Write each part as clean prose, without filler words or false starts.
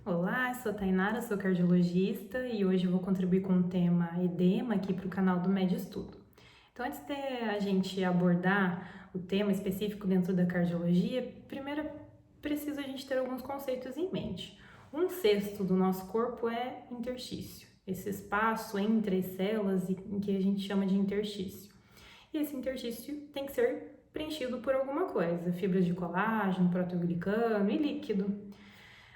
Olá, eu sou a Tainara, sou cardiologista e hoje eu vou contribuir com o tema edema aqui para o canal do Med Estudo. Então, antes de a gente abordar o tema específico dentro da cardiologia, primeiro é preciso a gente ter alguns conceitos em mente. Um sexto do nosso corpo é interstício, esse espaço entre as células em que a gente chama de interstício. E esse interstício tem que ser preenchido por alguma coisa, fibras de colágeno, proteoglicano e líquido.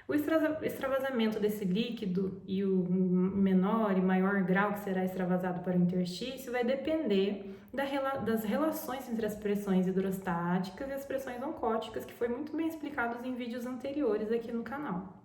O extravasamento desse líquido e o menor e maior grau que será extravasado para o interstício vai depender das relações entre as pressões hidrostáticas e as pressões oncóticas, que foi muito bem explicado em vídeos anteriores aqui no canal.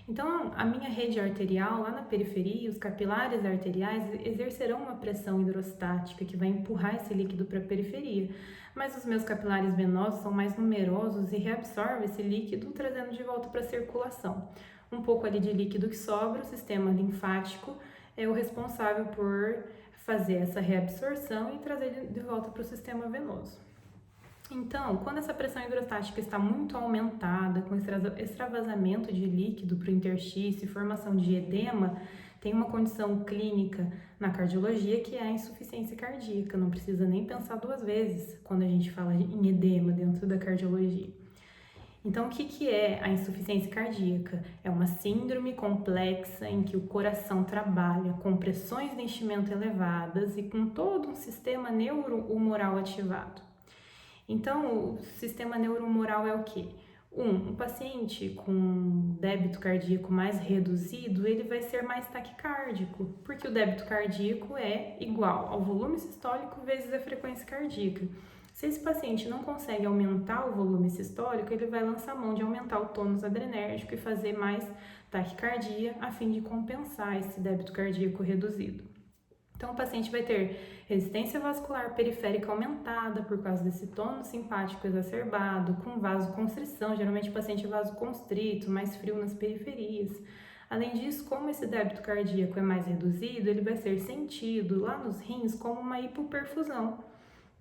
Então, a minha rede arterial lá na periferia, os capilares arteriais exercerão uma pressão hidrostática que vai empurrar esse líquido para a periferia, mas os meus capilares venosos são mais numerosos e reabsorvem esse líquido, trazendo de volta para a circulação. Um pouco ali de líquido que sobra, o sistema linfático é o responsável por fazer essa reabsorção e trazer de volta para o sistema venoso. Então, quando essa pressão hidrostática está muito aumentada, com extravasamento de líquido para o interstício e formação de edema, tem uma condição clínica na cardiologia que é a insuficiência cardíaca. Não precisa nem pensar duas vezes quando a gente fala em edema dentro da cardiologia. Então, o que é a insuficiência cardíaca? É uma síndrome complexa em que o coração trabalha com pressões de enchimento elevadas e com todo um sistema neurohumoral ativado. Então, o sistema neurohumoral é o quê? Um paciente com débito cardíaco mais reduzido, ele vai ser mais taquicárdico, porque o débito cardíaco é igual ao volume sistólico vezes a frequência cardíaca. Se esse paciente não consegue aumentar o volume sistólico, ele vai lançar mão de aumentar o tônus adrenérgico e fazer mais taquicardia a fim de compensar esse débito cardíaco reduzido. Então, o paciente vai ter resistência vascular periférica aumentada por causa desse tônus simpático exacerbado, com vasoconstrição, geralmente o paciente é vasoconstrito, mais frio nas periferias. Além disso, como esse débito cardíaco é mais reduzido, ele vai ser sentido lá nos rins como uma hipoperfusão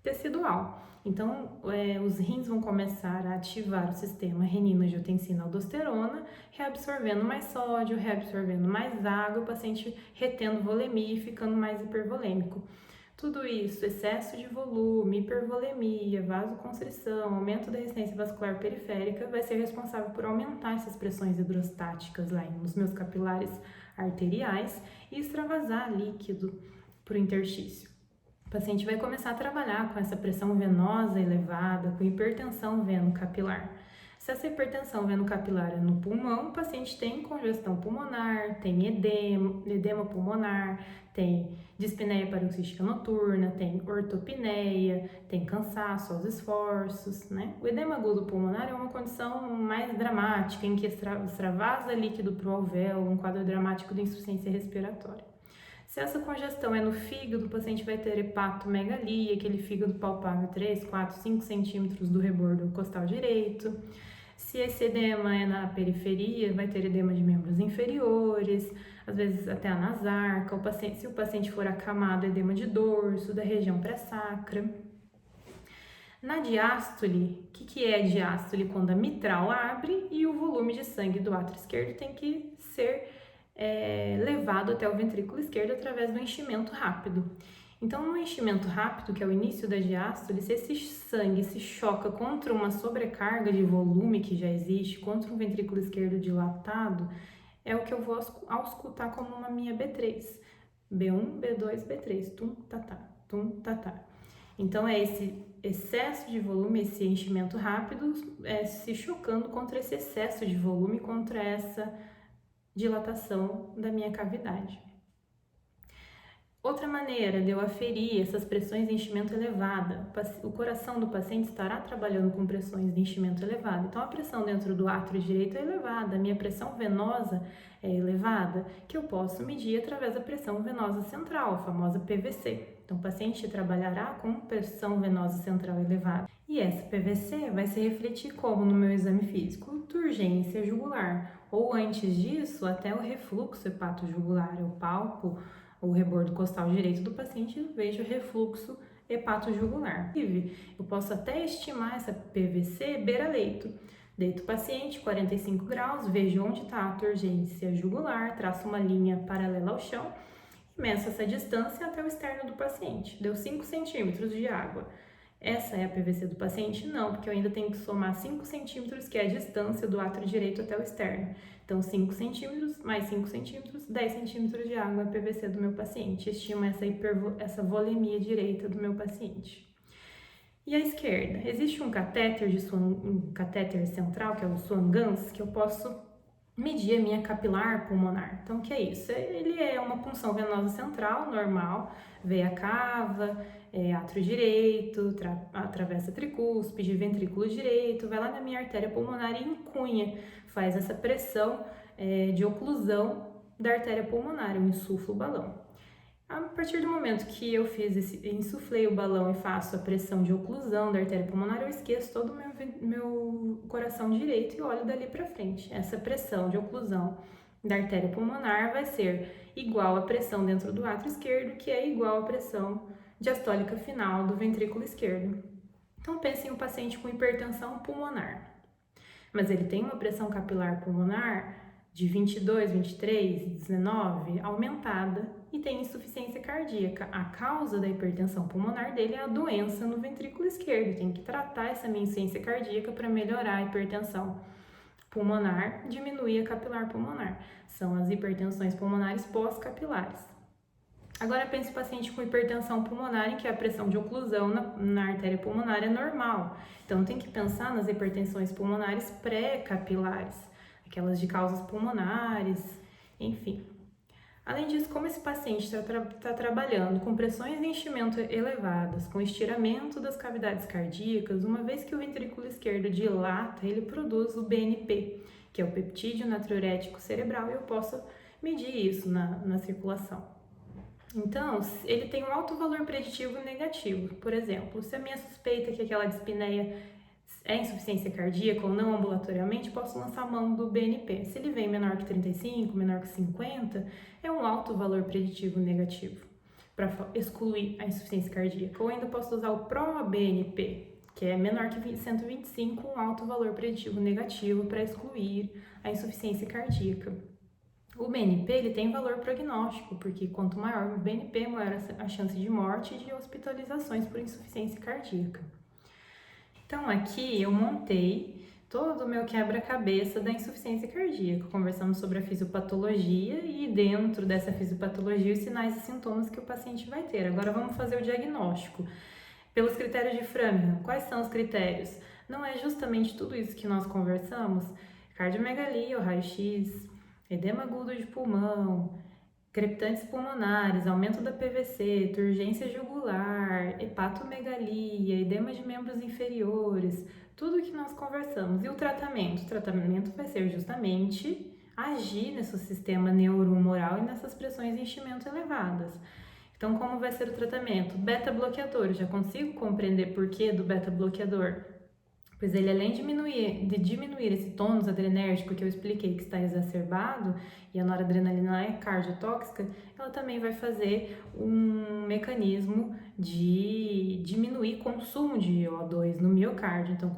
tecidual. Então, os rins vão começar a ativar o sistema renina-angiotensina-aldosterona, reabsorvendo mais sódio, reabsorvendo mais água, o paciente retendo volemia e ficando mais hipervolêmico. Tudo isso, excesso de volume, hipervolemia, vasoconstrição, aumento da resistência vascular periférica, vai ser responsável por aumentar essas pressões hidrostáticas lá nos meus capilares arteriais e extravasar líquido para o interstício. O paciente vai começar a trabalhar com essa pressão venosa elevada, com hipertensão veno-capilar. Se essa hipertensão veno-capilar é no pulmão, o paciente tem congestão pulmonar, tem edema pulmonar, tem dispneia paroxística noturna, tem ortopneia, tem cansaço aos esforços, né? O edema agudo pulmonar é uma condição mais dramática, em que extravasa líquido para o alvéolo, um quadro dramático de insuficiência respiratória. Se essa congestão é no fígado, o paciente vai ter hepatomegalia, aquele fígado palpável 3, 4, 5 centímetros do rebordo costal direito. Se esse edema é na periferia, vai ter edema de membros inferiores, às vezes até a nasarca. Se o paciente for acamado, edema de dorso, da região pré-sacra. Na diástole, o que é diástole? Quando a mitral abre e o volume de sangue do átrio esquerdo tem que ser levado até o ventrículo esquerdo através do enchimento rápido. Então, no enchimento rápido, que é o início da diástole, se esse sangue se choca contra uma sobrecarga de volume que já existe, contra um ventrículo esquerdo dilatado, é o que eu vou auscultar como uma minha B3. B1, B2, B3, tum, tatá, tum, tatá. Então, é esse excesso de volume, esse enchimento rápido, se chocando contra esse excesso de volume, contra essa dilatação da minha cavidade. Outra maneira de eu aferir essas pressões de enchimento elevada, o coração do paciente estará trabalhando com pressões de enchimento elevado. Então, a pressão dentro do átrio direito é elevada, a minha pressão venosa é elevada, que eu posso medir através da pressão venosa central, a famosa PVC. Então, o paciente trabalhará com pressão venosa central elevada. E essa PVC vai se refletir como no meu exame físico? Turgência jugular, ou antes disso, até o refluxo hepatojugular. Eu palpo o rebordo costal direito do paciente e vejo refluxo hepatojugular. Eu posso até estimar essa PVC beira-leito. Deito o paciente, 45 graus, vejo onde está a turgência jugular, traço uma linha paralela ao chão e meço essa distância até o externo do paciente. Deu 5 centímetros de água. Essa é a PVC do paciente? Não, porque eu ainda tenho que somar 5 centímetros, que é a distância do átrio direito até o externo. Então, 5 centímetros mais 5 centímetros, 10 centímetros de água é PVC do meu paciente. Estima essa volemia direita do meu paciente. E à esquerda, existe um catéter, um catéter central, que é o Swan-Ganz, que eu posso medir a minha capilar pulmonar. Então, o que é isso? Ele é uma punção venosa central, normal, veia cava, átrio direito, atravessa tricúspide, ventrículo direito, vai lá na minha artéria pulmonar e encunha, faz essa pressão de oclusão da artéria pulmonar, eu insuflo o balão. A partir do momento que eu insuflei o balão e faço a pressão de oclusão da artéria pulmonar, eu esqueço todo o meu coração direito e olho dali para frente. Essa pressão de oclusão da artéria pulmonar vai ser igual à pressão dentro do átrio esquerdo, que é igual à pressão diastólica final do ventrículo esquerdo. Então pense em um paciente com hipertensão pulmonar, mas ele tem uma pressão capilar pulmonar de 22, 23, 19, aumentada e tem insuficiência cardíaca. A causa da hipertensão pulmonar dele é a doença no ventrículo esquerdo. Tem que tratar essa minha insuficiência cardíaca para melhorar a hipertensão pulmonar, diminuir a capilar pulmonar. São as hipertensões pulmonares pós-capilares. Agora pense no paciente com hipertensão pulmonar em que a pressão de oclusão na artéria pulmonar é normal. Então tem que pensar nas hipertensões pulmonares pré-capilares, aquelas de causas pulmonares, enfim. Além disso, como esse paciente está trabalhando com pressões de enchimento elevadas, com estiramento das cavidades cardíacas, uma vez que o ventrículo esquerdo dilata, ele produz o BNP, que é o peptídeo natriurético cerebral, e eu posso medir isso na circulação. Então, ele tem um alto valor preditivo negativo. Por exemplo, se a minha suspeita é que aquela dispneia é insuficiência cardíaca ou não ambulatorialmente, posso lançar mão do BNP. Se ele vem menor que 35, menor que 50, é um alto valor preditivo negativo para excluir a insuficiência cardíaca. Ou ainda posso usar o ProBNP, que é menor que 125, um alto valor preditivo negativo para excluir a insuficiência cardíaca. O BNP ele tem valor prognóstico, porque quanto maior o BNP, maior a chance de morte e de hospitalizações por insuficiência cardíaca. Então, aqui eu montei todo o meu quebra-cabeça da insuficiência cardíaca. Conversamos sobre a fisiopatologia e dentro dessa fisiopatologia os sinais e sintomas que o paciente vai ter. Agora vamos fazer o diagnóstico. Pelos critérios de Framingham, quais são os critérios? Não é justamente tudo isso que nós conversamos? Cardiomegalia, o raio-x, edema agudo de pulmão, crepitantes pulmonares, aumento da PVC, turgência jugular, hepatomegalia, edema de membros inferiores, tudo que nós conversamos. E o tratamento? O tratamento vai ser justamente agir nesse sistema neurohumoral e nessas pressões de enchimento elevadas. Então, como vai ser o tratamento? Beta-bloqueador, já consigo compreender por que do beta-bloqueador? Pois ele, além de diminuir esse tônus adrenérgico que eu expliquei que está exacerbado, e a noradrenalina é cardiotóxica, ela também vai fazer um mecanismo de diminuir o consumo de O2 no miocárdio. Então,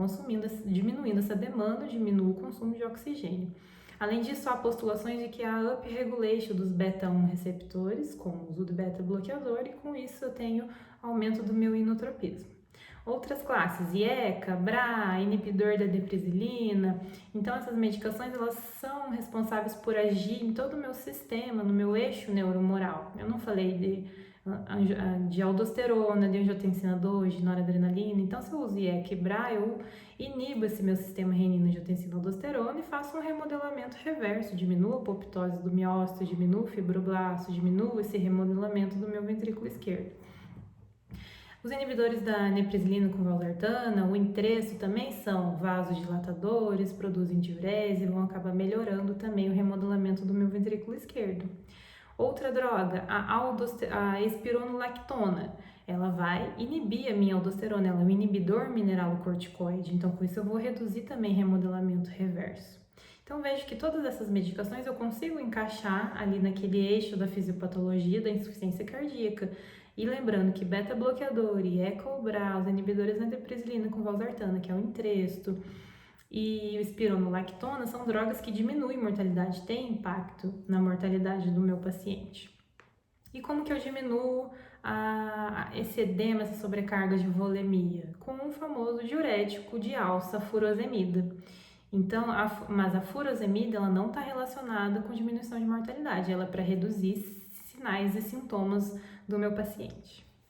diminuindo essa demanda, diminui o consumo de oxigênio. Além disso, há postulações de que há upregulation dos beta-1 receptores com o uso do beta-bloqueador, e com isso eu tenho aumento do meu inotropismo. Outras classes, IECA, BRA, inibidor da depresilina. Então, essas medicações elas são responsáveis por agir em todo o meu sistema, no meu eixo neurohumoral. Eu não falei de aldosterona, de angiotensina 2, de noradrenalina. Então, se eu uso IECA e BRA, eu inibo esse meu sistema renina, angiotensina, aldosterona e faço um remodelamento reverso. Diminuo a apoptose do miócito, diminuo o fibroblasto, diminuo esse remodelamento do meu ventrículo esquerdo. Os inibidores da neprisilina com valsartana, o Entresto, também são vasodilatadores, produzem diurese e vão acabar melhorando também o remodelamento do meu ventrículo esquerdo. Outra droga, a espironolactona, ela vai inibir a minha aldosterona, ela é um inibidor mineralocorticoide, então com isso eu vou reduzir também remodelamento reverso. Então vejo que todas essas medicações eu consigo encaixar ali naquele eixo da fisiopatologia da insuficiência cardíaca. E lembrando que beta-bloqueador, IECA ou BRA, os inibidores da depresilina com valsartana, que é o Entresto, e o espironolactona são drogas que diminuem mortalidade, têm impacto na mortalidade do meu paciente. E como que eu diminuo esse edema, essa sobrecarga de volemia? Com o famoso diurético de alça, furosemida. Então, mas a furosemida ela não está relacionada com diminuição de mortalidade, ela é para reduzir sinais e sintomas do meu paciente.